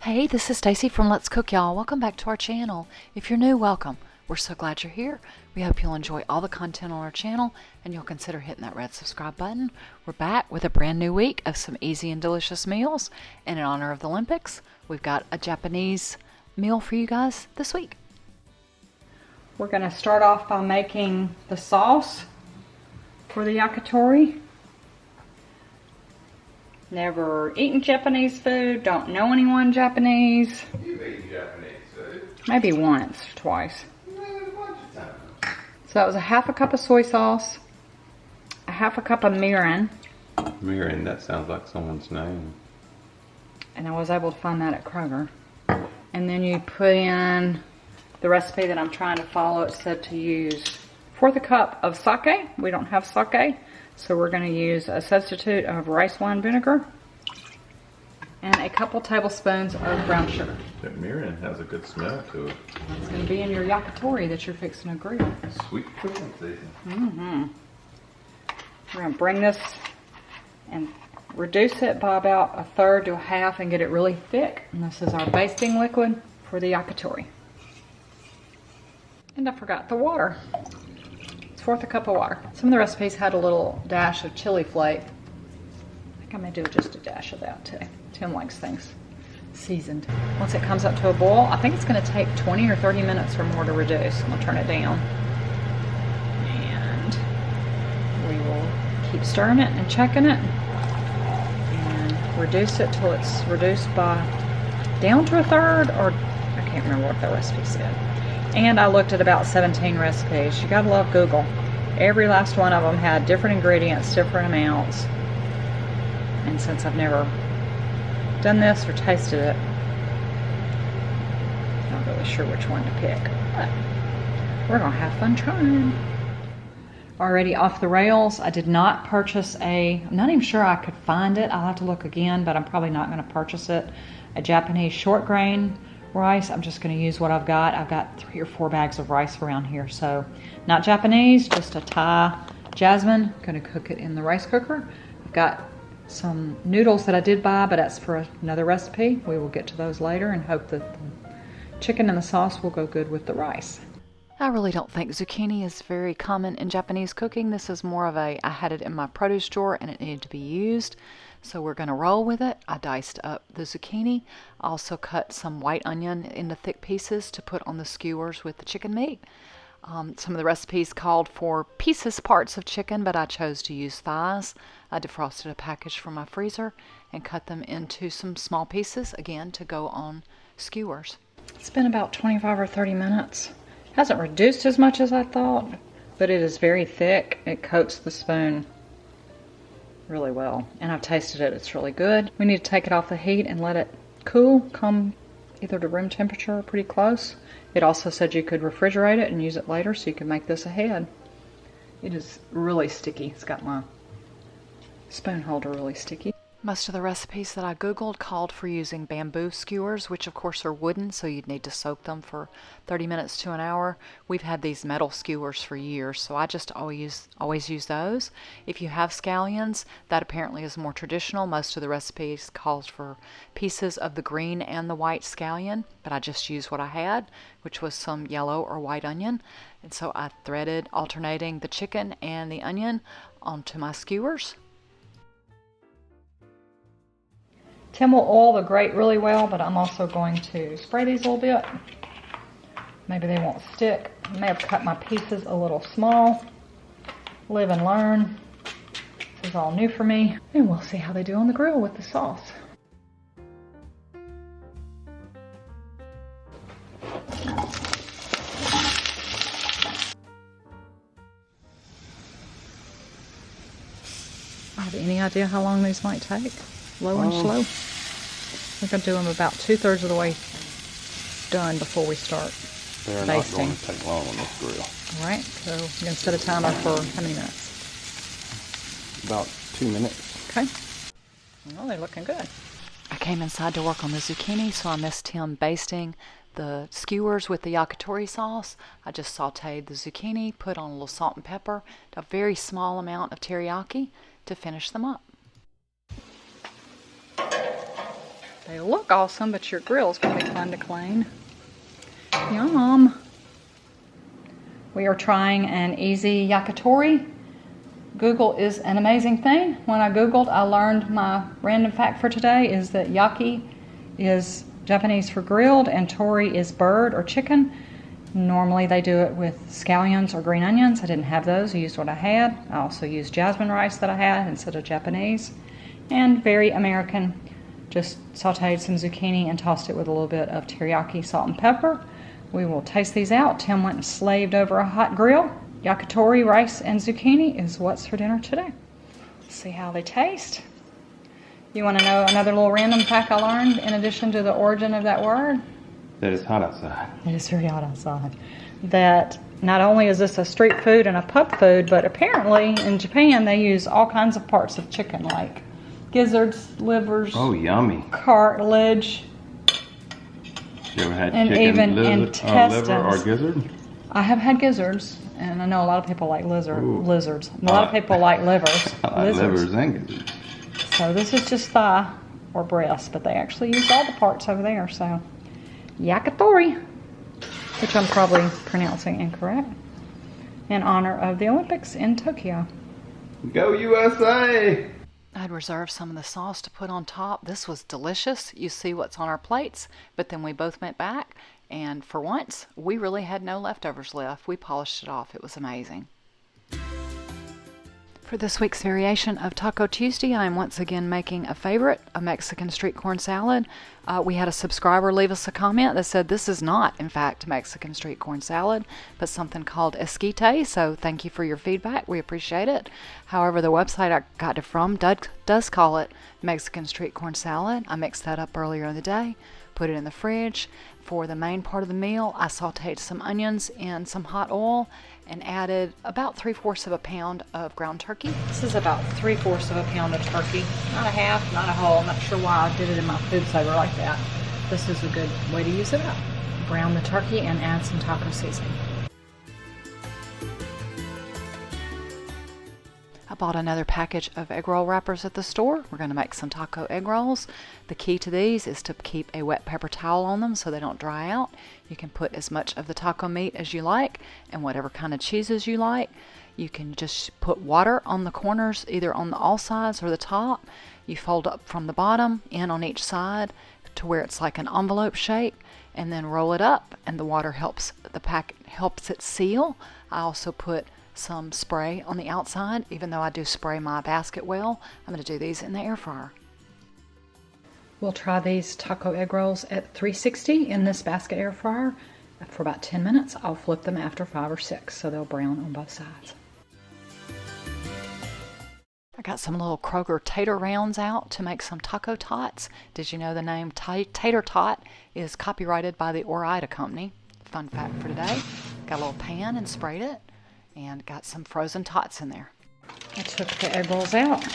Hey, this is Stacy from Let's Cook, y'all. Welcome back to our channel. If you're new, welcome. We're so glad you're here. We hope you'll enjoy all the content on our channel and you'll consider hitting that red subscribe button. We're back with a brand new week of some easy and delicious meals. And in honor of the Olympics, we've got a Japanese meal for you guys this week. We're going to start off by making the sauce for the yakitori. Never eaten Japanese food, don't know anyone Japanese. You've eaten Japanese food. Maybe once, twice. A bunch of times. So that was a half a cup of soy sauce, a half a cup of mirin, Mirin, that sounds like someone's name. and I was able to find that at Kroger. And then you put in the recipe that I'm trying to follow. It said to use 1/4 cup of sake. We don't have sake, so we're going to use a substitute of rice wine vinegar and a couple tablespoons of brown sugar. That mirin has a good smell to it. It's going to be in your yakitori that you're fixing to grill. Sweet cooking season. We're going to bring this and reduce it by about 1/3 to 1/2 and get it really thick. And this is our basting liquid for the yakitori. And I forgot the water. It's 1/4 cup of water. Some of the recipes had a little dash of chili flake. I think I may do just a dash of that too. Tim likes things seasoned. Once it comes up to a boil, I think it's going to take 20 or 30 minutes or more to reduce. I'm going to turn it down. And we will keep stirring it and checking it. And reduce it till it's reduced by down to 1/3, or I can't remember what the recipe said. And I looked at about 17 recipes. You gotta love Google. Every last one of them had different ingredients, different amounts. And since I've never done this or tasted it, I'm not really sure which one to pick. But we're gonna have fun trying. Already off the rails. I did not purchase I'm not even sure I could find it. I'll have to look again, but I'm probably not gonna purchase it. A Japanese short grain rice. I'm just going to use what I've got. I've got 3 or 4 bags of rice around here. So not Japanese, just a Thai jasmine. Going to cook it in the rice cooker. I've got some noodles that I did buy, but that's for another recipe. We will get to those later and hope that the chicken and the sauce will go good with the rice. I really don't think zucchini is very common in Japanese cooking. This is more of I had it in my produce drawer and it needed to be used. So we're going to roll with it. I diced up the zucchini. I also cut some white onion into thick pieces to put on the skewers with the chicken meat. Some of the recipes called for parts of chicken, but I chose to use thighs. I defrosted a package from my freezer and cut them into some small pieces, again, to go on skewers. It's been about 25 or 30 minutes. Hasn't reduced as much as I thought, but it is very thick. It coats the spoon really well, and I've tasted it. It's really good. We need to take it off the heat and let it cool, come either to room temperature or pretty close. It also said you could refrigerate it and use it later, so you can make this ahead. It is really sticky. It's got my spoon holder really sticky. Most of the recipes that I Googled called for using bamboo skewers, which of course are wooden, so you'd need to soak them for 30 minutes to an hour. We've had these metal skewers for years, so I just always use those. If you have scallions, that apparently is more traditional. Most of the recipes called for pieces of the green and the white scallion, but I just used what I had, which was some yellow or white onion. And so I threaded alternating the chicken and the onion onto my skewers. Tim will oil the grate really well, but I'm also going to spray these a little bit. Maybe they won't stick. I may have cut my pieces a little small. Live and learn. This is all new for me. And we'll see how they do on the grill with the sauce. Have any idea how long these might take? Low and slow. We're going to do them about 2/3 of the way done before we start They're basting. not going to take long on this grill. All right, so I'm going to set a timer for how many minutes? About 2 minutes. Okay. Well, they're looking good. I came inside to work on the zucchini, so I missed Tim basting the skewers with the yakitori sauce. I just sauteed the zucchini, put on a little salt and pepper, a very small amount of teriyaki to finish them up. They look awesome, but your grill's gonna be fun to clean. Yum. We are trying an easy yakitori. Google is an amazing thing. When I Googled, I learned my random fact for today is that yaki is Japanese for grilled and tori is bird or chicken. Normally they do it with scallions or green onions. I didn't have those. I used what I had. I also used jasmine rice that I had instead of Japanese. And very American. Just sauteed some zucchini and tossed it with a little bit of teriyaki salt and pepper. We will taste these out. Tim went and slaved over a hot grill. Yakitori, rice, and zucchini is what's for dinner today. Let's see how they taste. You want to know another little random fact I learned in addition to the origin of that word? That it's hot outside. It is very hot outside. That not only is this a street food and a pub food, but apparently in Japan they use all kinds of parts of chicken, like gizzards, livers, Oh, yummy. cartilage, You ever had and chicken even liver or intestines. gizzard? I have had gizzards, and I know a lot of people like Ooh. lizards. A lot of people like livers. I like livers and gizzards. So this is just thigh or breast, but they actually use all the parts over there. So yakitori, which I'm probably pronouncing incorrect, in honor of the Olympics in Tokyo. Go USA! I'd reserved some of the sauce to put on top. This was delicious. You see what's on our plates, but then we both went back, and for once, we really had no leftovers left. We polished it off. It was amazing. For this week's variation of Taco Tuesday, I am once again making a favorite, a Mexican street corn salad. We had a subscriber leave us a comment that said this is not, in fact, Mexican street corn salad, but something called esquite, so thank you for your feedback. We appreciate it. However, the website I got it from does call it Mexican street corn salad. I mixed that up earlier in the day, put it in the fridge. For the main part of the meal, I sauteed some onions in some hot oil and added about 3/4 of a pound of ground turkey. This is about 3/4 of a pound of turkey. Not a half, not a whole. I'm not sure why I did it in my food saver like that. This is a good way to use it up. Brown the turkey and add some taco seasoning. I bought another package of egg roll wrappers at the store. We're going to make some taco egg rolls. The key to these is to keep a wet paper towel on them so they don't dry out. You can put as much of the taco meat as you like and whatever kind of cheeses you like. You can just put water on the corners, either on the all sides or the top. You fold up from the bottom, in on each side to where it's like an envelope shape, and then roll it up, and the water helps it seal. I also put some spray on the outside. Even though I do spray my basket well, I'm going to do these in the air fryer. We'll try these taco egg rolls at 360 in this basket air fryer for about 10 minutes. I'll flip them after 5 or 6 so they'll brown on both sides. I got some little Kroger tater rounds out to make some taco tots. Did you know the name tater tot is copyrighted by the Ore-Ida company? Fun fact for today. Got a little pan and sprayed it, and got some frozen tots in there. I took the egg rolls out.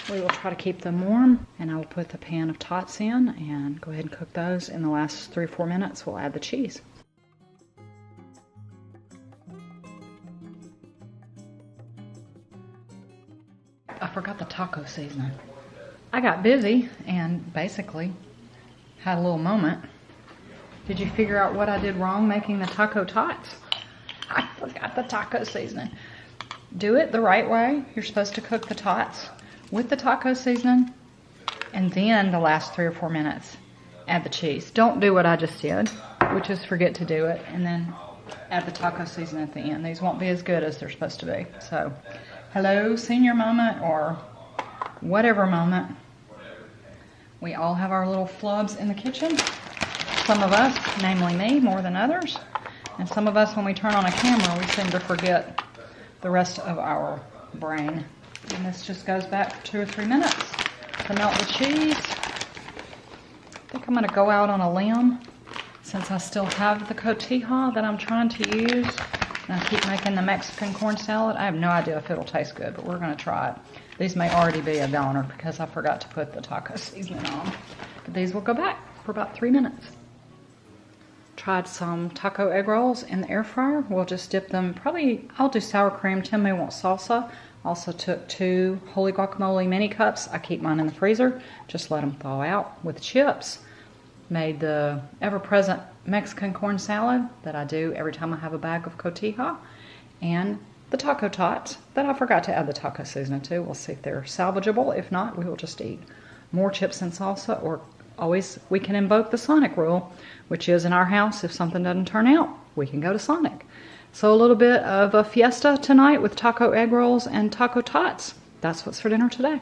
We will try to keep them warm, and I will put the pan of tots in and go ahead and cook those. In the last 3 or 4 minutes, we'll add the cheese. I forgot the taco seasoning. I got busy and basically had a little moment. Did you figure out what I did wrong making the taco tots? I forgot the taco seasoning. Do it the right way. You're supposed to cook the tots with the taco seasoning, and then the last 3 or 4 minutes, add the cheese. Don't do what I just did, which is forget to do it, and then add the taco seasoning at the end. These won't be as good as they're supposed to be. So, hello, senior moment, or whatever moment. We all have our little flubs in the kitchen. Some of us, namely me, more than others. And some of us, when we turn on a camera, we seem to forget the rest of our brain. And this just goes back for 2 or 3 minutes to melt the cheese. I think I'm going to go out on a limb since I still have the cotija that I'm trying to use. And I keep making the Mexican corn salad. I have no idea if it'll taste good, but we're going to try it. These may already be a goner because I forgot to put the taco seasoning on. But these will go back for about 3 minutes. Tried some taco egg rolls in the air fryer. We'll just dip them, probably, I'll do sour cream. Tim may want salsa. Also took 2 Holy Guacamole mini cups. I keep mine in the freezer. Just let them thaw out with chips. Made the ever-present Mexican corn salad that I do every time I have a bag of cotija. And the taco tots that I forgot to add the taco seasoning to. We'll see if they're salvageable. If not, we will just eat more chips and salsa, or always we can invoke the Sonic rule, which is in our house, if something doesn't turn out, we can go to Sonic. So a little bit of a fiesta tonight with taco egg rolls and taco tots. That's what's for dinner today.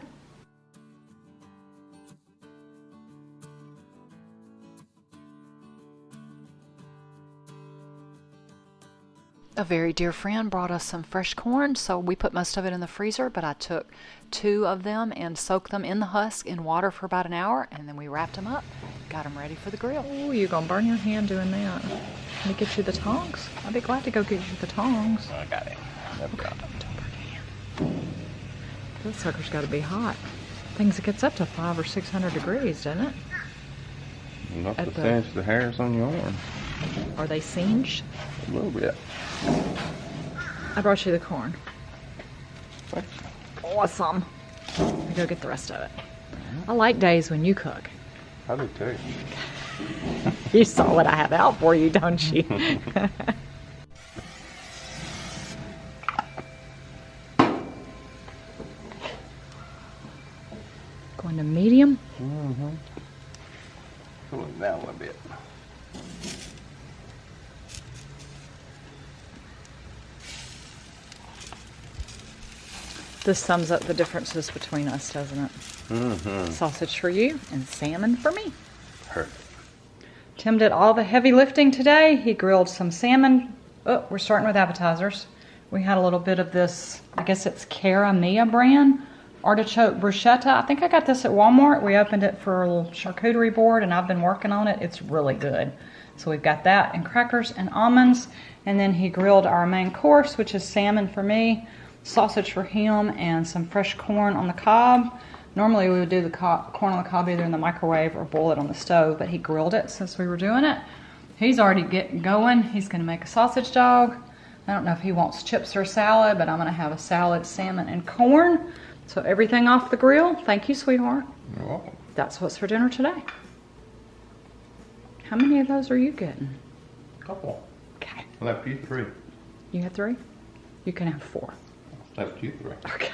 A very dear friend brought us some fresh corn, so we put most of it in the freezer, but I took 2 of them and soaked them in the husk in water for about an hour, and then we wrapped them up, got them ready for the grill. Oh, you're going to burn your hand doing that. Let me get you the tongs. I'd be glad to go get you the tongs. I got it. Never got it. Don't burn your hand. This sucker's got to be hot. Things it gets up to 500 or 600 degrees, doesn't it? Enough to singe the hairs on your arm. Are they singed? A little bit. I brought you the corn. Thanks. Awesome. I'll go get the rest of it. I like days when you cook. I do too. You saw what I have out for you, don't you? Going to medium. Mm-hmm. Cool it down a little bit. This sums up the differences between us, doesn't it? Mm-hmm. Sausage for you and salmon for me. Perfect. Tim did all the heavy lifting today. He grilled some salmon. Oh, we're starting with appetizers. We had a little bit of this, I guess it's Cara Mia brand, artichoke bruschetta. I think I got this at Walmart. We opened it for a little charcuterie board, and I've been working on it. It's really good. So we've got that and crackers and almonds. And then he grilled our main course, which is salmon for me, sausage for him, and some fresh corn on the cob. Normally we would do the corn on the cob either in the microwave or boil it on the stove, but he grilled it since we were doing it. He's already getting going. He's going to make a sausage dog. I don't know if he wants chips or salad, but I'm going to have a salad, salmon, and corn. So everything off the grill. Thank you, sweetheart. You're welcome. That's what's for dinner today. How many of those are you getting? Couple. Okay. I left you 3. You have 3? You can have 4. Left you 3. Okay.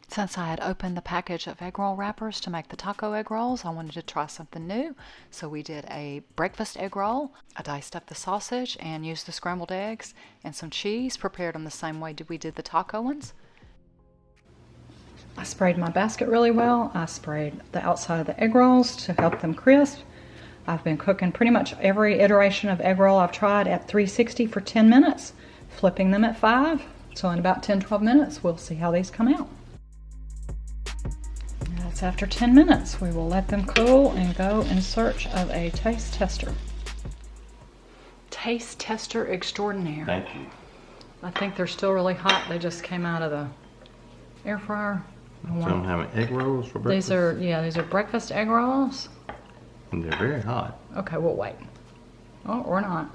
Since I had opened the package of egg roll wrappers to make the taco egg rolls, I wanted to try something new. So we did a breakfast egg roll. I diced up the sausage and used the scrambled eggs and some cheese, prepared them the same way we did the taco ones. I sprayed my basket really well. I sprayed the outside of the egg rolls to help them crisp. I've been cooking pretty much every iteration of egg roll I've tried at 360 for 10 minutes, flipping them at 5. So in about 10-12 minutes, we'll see how these come out. That's after 10 minutes. We will let them cool and go in search of a taste tester. Taste tester extraordinaire. Thank you. I think they're still really hot. They just came out of the air fryer. So I'm having egg rolls for breakfast. These are breakfast egg rolls. And they're very hot. Okay, we'll wait. Oh, or not.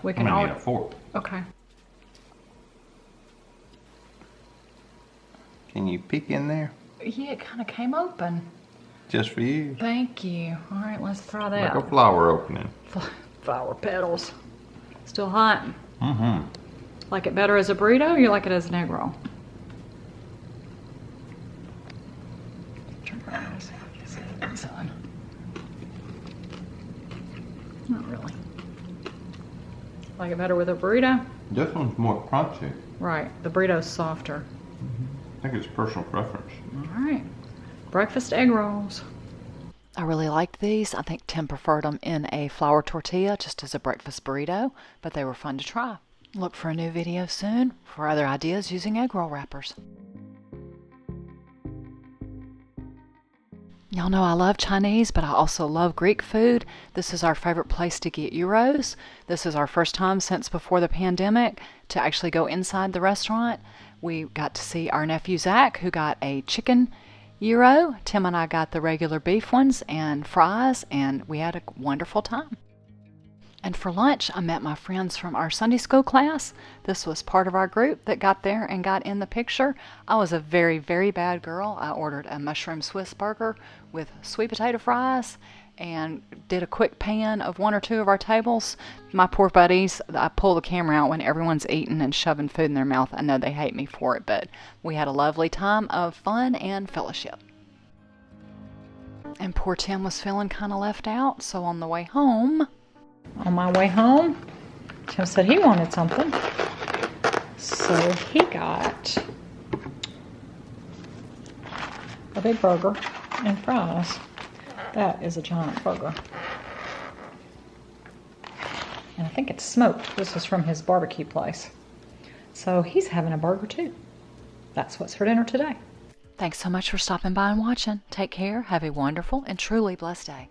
We I'm can gonna all. need a fork. Okay. Can you peek in there? Yeah, it kind of came open. Just for you. Thank you. All right, let's try that. Like a flower opening. Flower petals. Still hot. Mm-hmm. Like it better as a burrito, or you like it as an egg roll? Turn around, see if you can see the inside. Not really. Like it better with a burrito? This one's more crunchy. Right, the burrito's softer. I think it's personal preference. All right, breakfast egg rolls. I really liked these. I think Tim preferred them in a flour tortilla just as a breakfast burrito, but they were fun to try. Look for a new video soon for other ideas using egg roll wrappers. Y'all know I love Chinese, but I also love Greek food. This is our favorite place to get gyros. This is our first time since before the pandemic to actually go inside the restaurant. We got to see our nephew Zach, who got a chicken gyro. Tim and I got the regular beef ones and fries, and we had a wonderful time. And for lunch, I met my friends from our Sunday school class. This was part of our group that got there and got in the picture. I was a very, very bad girl. I ordered a mushroom Swiss burger with sweet potato fries and did a quick pan of one or two of our tables. My poor buddies, I pull the camera out when everyone's eating and shoving food in their mouth. I know they hate me for it, but we had a lovely time of fun and fellowship. And poor Tim was feeling kind of left out, so on the way home, Tim said he wanted something. So he got a big burger and fries. That is a giant burger. And I think it's smoked. This is from his barbecue place. So he's having a burger too. That's what's for dinner today. thanks so much for stopping by and watching. Take care, have a wonderful and truly blessed day.